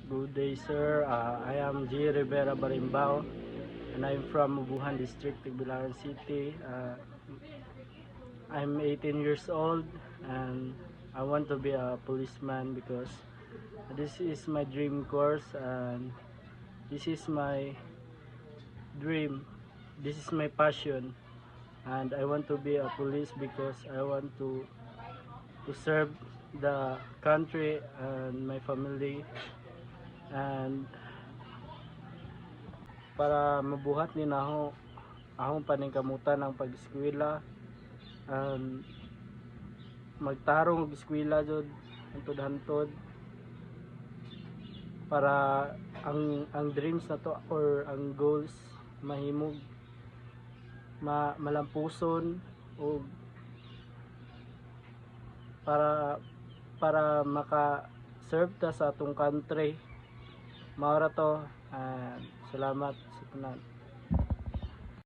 Good day, sir. I am G. Rivera Barimbao, and I'm from Ubuhan District, Tagbilaran City. I'm 18 years old, and I want to be a policeman because this is my dream course, and this is my dream. This is my passion, and I want to be a police because I want to serve the country and my family, and para mabuhat ni naho akong paningkamutan ng pag-eskwela, um, magtarong og eskwela jud hantod-hantod para ang dreams na to or ang goals mahimog malampuson o para maka serve ta sa atong country. Maura to, salamat sa tanan.